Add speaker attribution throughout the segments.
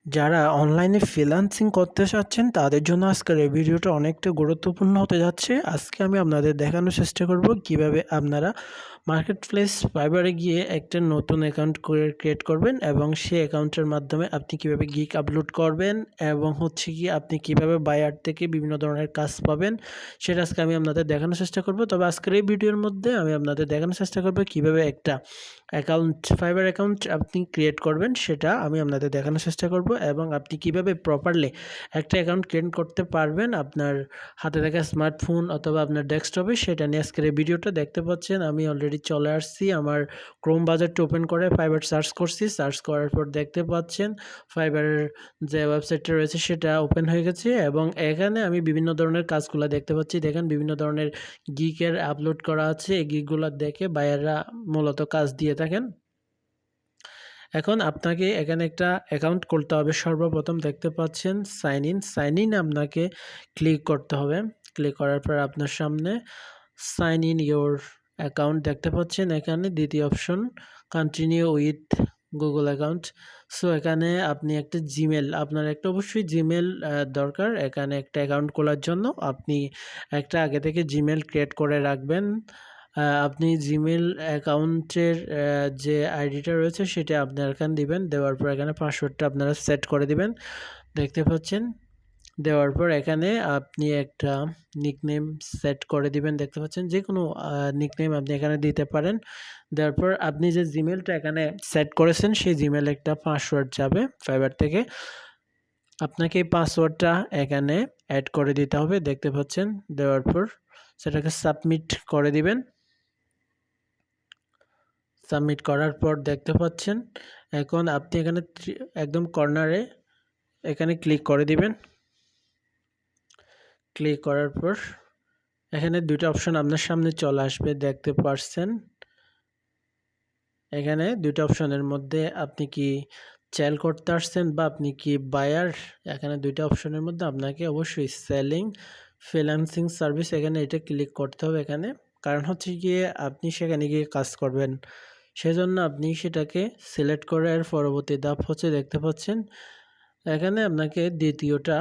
Speaker 1: যারা অনলাইনে ফ্রিল্যান্সিং করতে চাচ্ছেন তাদের জন্য আজকের এই ভিডিওটা অনেকটা গুরুত্বপূর্ণ হতে যাচ্ছে। আজকে আমি আপনাদের দেখানোর চেষ্টা করব কিভাবে আপনারা মার্কেট প্লেস ফাইবারে গিয়ে একটা নতুন অ্যাকাউন্ট ক্রিয়েট করবেন এবং সেই অ্যাকাউন্টের মাধ্যমে আপনি কিভাবে গিগ আপলোড করবেন এবং হচ্ছে কি আপনি কিভাবে বায়ার থেকে বিভিন্ন ধরনের কাজ পাবেন সেটা আজকে আমি আপনাদের দেখানোর চেষ্টা করব। তবে আজকের এই ভিডিওর মধ্যে আমি আপনাদের দেখানোর চেষ্টা করব কিভাবে একটা ফাইবার অ্যাকাউন্ট আপনি ক্রিয়েট করবেন সেটা আমি আপনাদের দেখানোর চেষ্টা করব এবং আপনি কিভাবে প্রপারলি একটা অ্যাকাউন্ট ক্রিয়েট করতে পারবেন আপনার হাতে থাকা স্মার্টফোন অথবা আপনার ডেস্কটপে, সেটা নিয়ে আজকের এই ভিডিওটা দেখতে পাচ্ছেন। আমি অলরেডি চলে আসছি আমার ক্রোম ব্রাউজারটা ওপেন করে ফাইবার সার্চ করছি। সার্চ করার পর দেখতে পাচ্ছেন ফাইবারের যে ওয়েবসাইটটা রয়েছে সেটা ওপেন হয়ে গেছে এবং এখানে আমি বিভিন্ন ধরনের কাজগুলো দেখতে পাচ্ছি। দেখেন বিভিন্ন ধরনের গিগের আপলোড করা আছে। এই গিগগুলো দেখে বায়াররা মূলত কাজ দিয়ে থাকেন। এখন আপনাকে এখানে একটা অ্যাকাউন্ট করতে হবে। সর্বপ্রথম দেখতে পাচ্ছেন সাইন ইন আপনাকে ক্লিক করতে হবে। ক্লিক করার পর আপনার সামনে সাইন ইন ইওর অ্যাকাউন্ট দেখতে পাচ্ছেন। এখানে দ্বিতীয় option continue with Google account. So এখানে আপনি একটা জিমেল, আপনার একটা অবশ্যই জিমেল দরকার এখানে একটা অ্যাকাউন্ট খোলার জন্য। আপনি একটা আগে থেকে জিমেল ক্রিয়েট করে রাখবেন। আপনি জিমেল অ্যাকাউন্টের যে আইডিটা রয়েছে সেটা আপনার এখানে দিবেন। দেওয়ার পর এখানে পাসওয়ার্ডটা আপনারা সেট করে দিবেন। দেখতে পাচ্ছেন দেওয়ার পর এখানে আপনি একটা নিকনেম সেট করে দিবেন। দেখতে পাচ্ছেন যে কোনো নিকনেম আপনি এখানে দিতে পারেন। দেওয়ার পর আপনি যে জিমেলটা এখানে সেট করেছেন সেই জিমেলে একটা পাসওয়ার্ড যাবে ফাইবার থেকে। আপনাকে এই পাসওয়ার্ডটা এখানে অ্যাড করে দিতে হবে। দেখতে পাচ্ছেন দেওয়ার পর সেটাকে সাবমিট করে দিবেন। সাবমিট করার পর দেখতে পাচ্ছেন এখন আপনি এখানে একদম কর্নারে এখানে ক্লিক করে দিবেন। ক্লিক করার পর এখানে দুটো অপশন আপনার সামনে চলে আসবে, দেখতে পাচ্ছেন। এখানে দুটো অপশনের মধ্যে আপনি কি সেল করতে আসছেন বা আপনি কি বায়ার, এখানে দুইটা অপশনের মধ্যে আপনাকে অবশ্যই সেলিং ফ্রিল্যান্সিং সার্ভিস এখানে এটা ক্লিক করতে হবে। এখানে কারণ হচ্ছে গিয়ে আপনি সেখানে গিয়ে কাজ করবেন, সেজন্য আপনি সেটাকে সিলেক্ট করে এর পরবর্তী ধাপ হচ্ছে দেখতে পাচ্ছেন এখানে আপনাকে দ্বিতীয়টা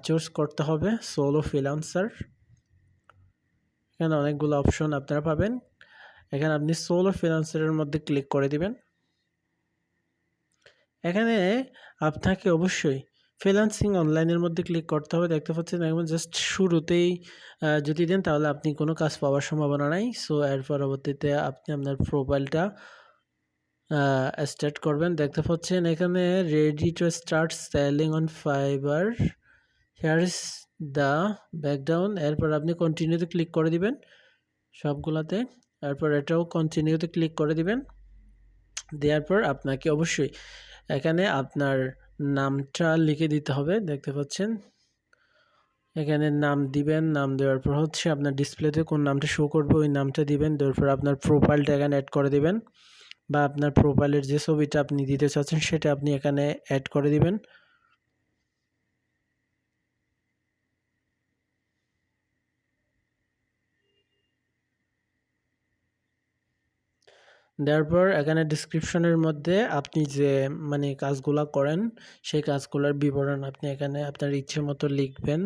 Speaker 1: চুজ করতে হবে, সোলো ফ্রিল্যান্সার। এখানে অনেকগুলো অপশন আপনারা পাবেন। এখানে আপনি সোলো ফ্রিল্যান্সারের মধ্যে ক্লিক করে দিবেন। এখানে আপনাকে অবশ্যই ফ্রিল্যান্সিং অনলাইনের মধ্যে ক্লিক করতে হবে। দেখতে পাচ্ছেন এখন জাস্ট শুরুতেই যদি দেন তাহলে আপনি কোনো কাজ পাওয়ার সম্ভাবনা নাই। সো এর পরবর্তীতে আপনি আপনার প্রোফাইলটা স্টার্ট করবেন। দেখতে পাচ্ছেন এখানে ready to start selling on fibre, here is the background. এরপর আপনি কন্টিনিউতে ক্লিক করে দিবেন সবগুলাতে। এরপর এটাও কন্টিনিউতে ক্লিক করে দিবেন। দেওয়ার পর আপনাকে অবশ্যই এখানে আপনার নামটা লিখে দিতে হবে। দেখতে পাচ্ছেন এখানে নাম দিবেন। নাম দেওয়ার পর হচ্ছে আপনার ডিসপ্লেতে কোন নামটা শো করবে ওই নামটা দিবেন। দেওয়ার পর আপনার প্রোফাইলটা এখানে অ্যাড করে দিবেন বা আপনার প্রোফাইলের যে ছবিটা আপনি দিতে চাচ্ছেন সেটা আপনি এখানে অ্যাড করে দিবেন। দেওয়ার পর এখানে ডিসক্রিপশনের মধ্যে আপনি যে কাজগুলা করেন সেই কাজগুলোর বিবরণ আপনি এখানে আপনার ইচ্ছে মতো লিখবেন।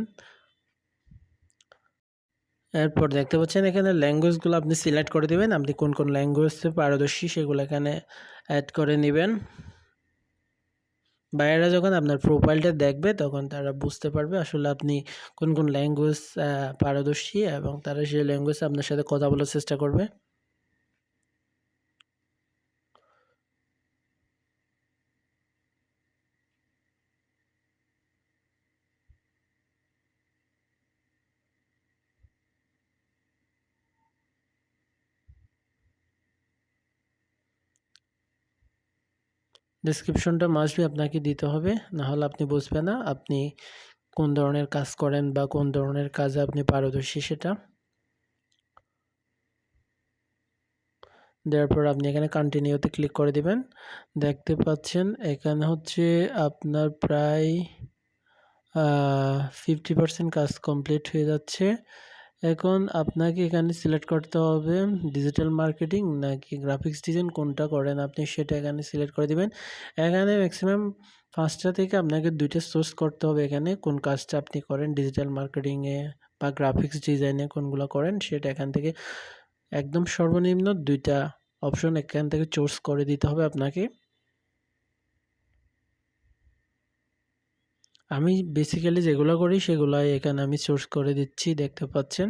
Speaker 1: এরপর দেখতে পাচ্ছেন এখানে ল্যাঙ্গুয়েজগুলো আপনি সিলেক্ট করে দিবেন, আপনি কোন কোন ল্যাঙ্গুয়েজে পারদর্শী সেগুলো এখানে অ্যাড করে নেবেন। বাইরেরা যখন আপনার প্রোফাইলটা দেখবে তখন তারা বুঝতে পারবে আসলে আপনি কোন কোন ল্যাঙ্গুয়েজ পারদর্শী এবং তারা সেই ল্যাঙ্গুয়েজে আপনার সাথে কথা বলার চেষ্টা করবে। ডেসক্রিপশনটা মাস্টবি আপনাকে দিতে হবে, না হলে আপনি বুঝবেন না আপনি কোন ধরনের কাজ করেন বা কোন ধরনের কাজে আপনি পারদর্শী সেটা। দেওয়ার পর আপনি এখানে কন্টিনিউতে ক্লিক করে দিবেন। দেখতে পাচ্ছেন এখানে হচ্ছে আপনার প্রায় 50% কাজ কমপ্লিট হয়ে যাচ্ছে। এখন আপনাকে এখানে সিলেক্ট করতে হবে ডিজিটাল মার্কেটিং নাকি গ্রাফিক্স ডিজাইন, কোনটা করেন আপনি সেটা এখানে সিলেক্ট করে দিবেন। এখানে ম্যাক্সিমাম 5টা থেকে আপনাকে 2টা চুজ করতে হবে এখানে কোন কাজটা আপনি করেন, ডিজিটাল মার্কেটিংয়ে বা গ্রাফিক্স ডিজাইনে কোনগুলো করেন সেটা এখান থেকে একদম সর্বনিম্ন 2টা অপশন এখান থেকে চুজ করে দিতে হবে আপনাকে। আমি বেসিক্যালি যেগুলো করি সেগুলাই এখানে আমি চুজ করে দিচ্ছি, দেখতে পাচ্ছেন।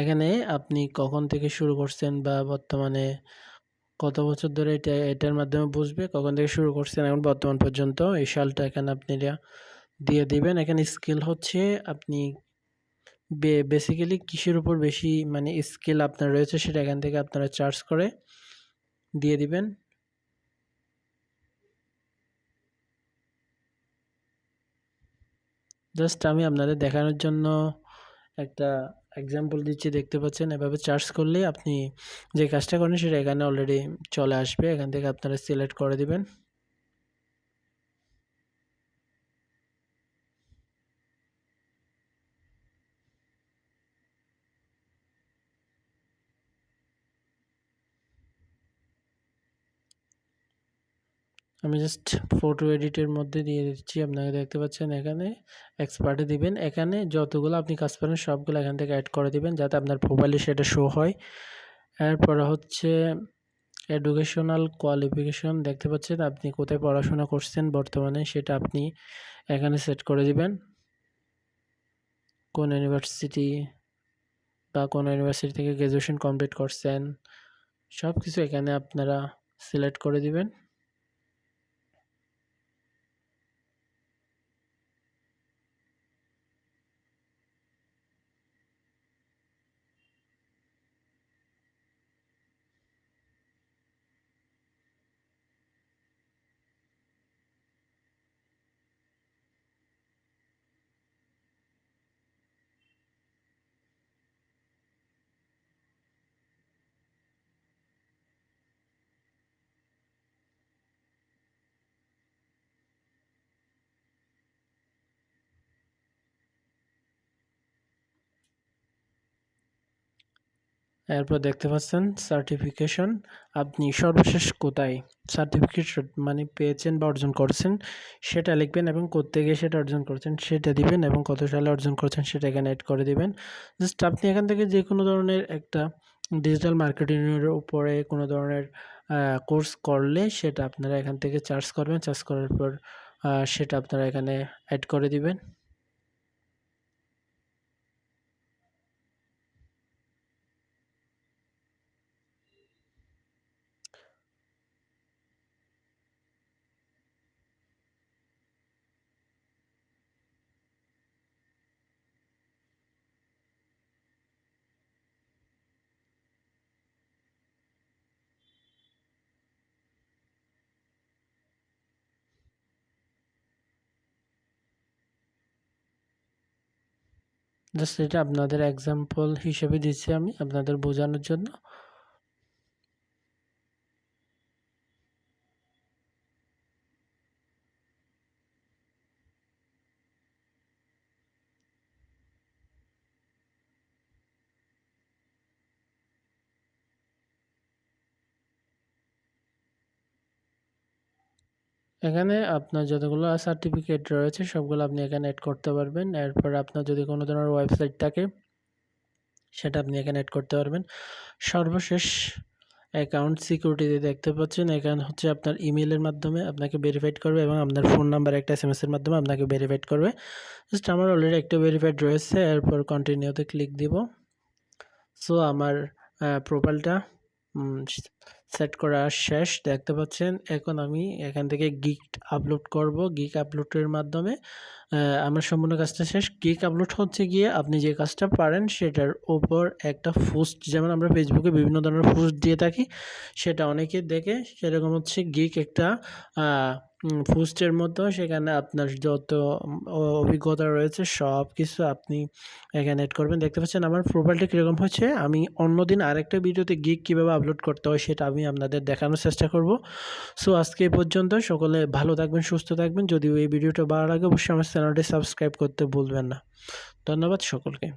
Speaker 1: এখানে আপনি কখন থেকে শুরু করছেন বা বর্তমানে কত বছর ধরে এটার মাধ্যমে বুঝবে কখন থেকে শুরু করছেন এখন বর্তমান পর্যন্ত এই সালটা এখানে আপনারা দিয়ে দিবেন। এখানে স্কিল হচ্ছে আপনি বেসিক্যালি কিসের উপর বেশি মানে স্কিল আপনার রয়েছে সেটা এখান থেকে আপনারা চার্জ করে দিয়ে দিবেন। জাস্ট আমি আপনাদের দেখানোর জন্য একটা এক্সাম্পল দিচ্ছি, দেখতে পাচ্ছেন। এভাবে চার্জ করলেই আপনি যে কাজটা করেন সেটা এখানে অলরেডি চলে আসবে, এখান থেকে আপনারা সিলেক্ট করে দিবেন। আমি জাস্ট ফটো এডিটের মধ্যে দিয়ে দিচ্ছি, আপনাকে দেখতে পাচ্ছেন এখানে এক্সপার্টে দিবেন। এখানে যতগুলো আপনি কাজ পারেন সবগুলো এখান থেকে অ্যাড করে দিবেন যাতে আপনার প্রোফাইলে সেটা শো হয়। এরপরে হচ্ছে এডুকেশনাল কোয়ালিফিকেশন, দেখতে পাচ্ছেন আপনি কোথায় পড়াশোনা করছেন বর্তমানে সেটা আপনি এখানে সেট করে দিবেন। কোন ইউনিভার্সিটি বা কোন ইউনিভার্সিটি থেকে গ্র্যাজুয়েশন কমপ্লিট করছেন সব কিছু এখানে আপনারা সিলেক্ট করে দিবেন। এরপর দেখতে পাচ্ছেন সার্টিফিকেশন, আপনি সর্বশেষ কোথায় সার্টিফিকেট মানে পেয়েছেন বা অর্জন করেছেন সেটা লিখবেন এবং কোত্থেকে সেটা অর্জন করেছেন সেটা দিবেন এবং কত সালে অর্জন করেছেন সেটা এখানে অ্যাড করে দিবেন। জাস্ট আপনি এখান থেকে যে কোনো ধরনের একটা ডিজিটাল মার্কেটিংয়ের উপরে কোনো ধরনের কোর্স করলে সেটা আপনারা এখান থেকে চার্জ করবেন, চার্জ করার পর সেটা আপনারা এখানে অ্যাড করে দিবেন। জাস্ট এটা আপনাদের এক্সাম্পল হিসেবে দিচ্ছি আমি আপনাদের বোঝানোর জন্য। এখানে আপনার যতগুলো সার্টিফিকেট রয়েছে সবগুলো আপনি এখানে অ্যাড করতে পারবেন। এরপর আপনার যদি কোনো ধরনের ওয়েবসাইট থাকে সেটা আপনি এখানে অ্যাড করতে পারবেন। সর্বশেষ অ্যাকাউন্ট সিকিউরিটিতে দেখতে পাচ্ছেন এখানে হচ্ছে আপনার ইমেলের মাধ্যমে আপনাকে ভেরিফাইড করবে এবং আপনার ফোন নাম্বার একটা এসএমএসের মাধ্যমে আপনাকে ভেরিফাইড করবে। জাস্ট আমার অলরেডি একটা ভেরিফাইড রয়েছে, এরপর কন্টিনিউতে ক্লিক দিব। সো আমার প্রোফাইলটা সেট করা শেষ, দেখতে পাচ্ছেন। এখন আমি এখান থেকে গিগ আপলোড করব, গিগ আপলোডের মাধ্যমে আমার সম্পূর্ণ কাজটা শেষ। গিগ আপলোড হচ্ছে গিয়ে আপনি যে কাজটা পারেন সেটার উপর একটা পোস্ট, যেমন আমরা ফেসবুকে বিভিন্ন ধরনের পোস্ট দিয়ে থাকি সেটা অনেকে দেখে, সেরকম হচ্ছে গিগ একটা পোস্টের মতো সেখানে আপনার যত অভিজ্ঞতা রয়েছে সব কিছু আপনি এখানে এড করবেন। দেখতে পাচ্ছেন আমার প্রোফাইলটা কীরকম হচ্ছে। আমি অন্যদিন আরেকটা ভিডিওতে গিগ কীভাবে আপলোড করতে হয় সেটা আমি আপনাদের দেখানোর চেষ্টা করব। সো আজকে এই পর্যন্ত। সকলে ভালো থাকবেন, সুস্থ থাকবেন। যদিও এই ভিডিওটা ভালো লাগে অবশ্যই আমার চ্যানেলটি সাবস্ক্রাইব করতে ভুলবেন না। ধন্যবাদ সকলকে।